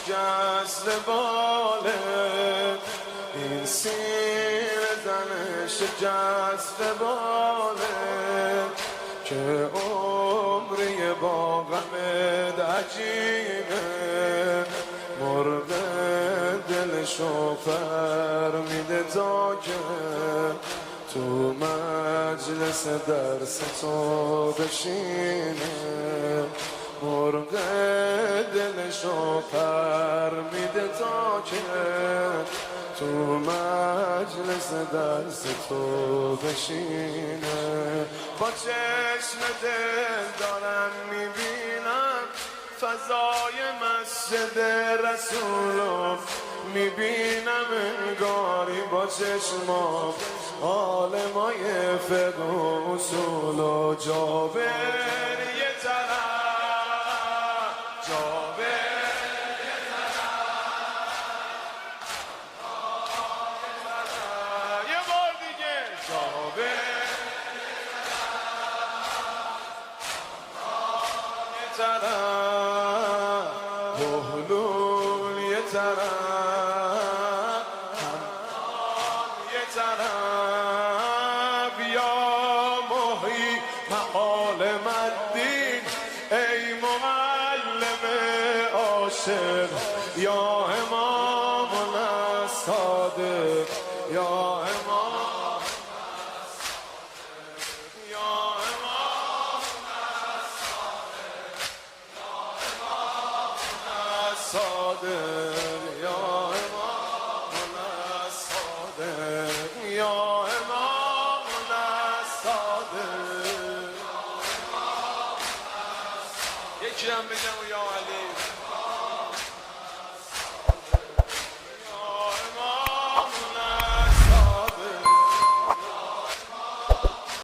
شکست بالت، این سینه زن شکست بالت که عمری با غمت عجیبه، مرغ دلشو پر میده تا که تو مجلس درس تو بشینه، مرغ دلشو پر میده تا که تو مجلس درس تو بشینه. با چشم دل دارم میبینم فضای مسجد رسولو، میبینم انگاری با چشمام عالمای فقه و اصول و جابر یه طرف، جابر یه طرف، یه بار دیگه جابر یه طرف، بهلول یه طرف، همدان یه طرف. یا محیی معالم الدین ای معلم عاشق، یا امام الصادق، یا امام الصادق، یا امام الصادق، یا امام الصادق، یا امام الصادق. یکی هم بگم یا علی.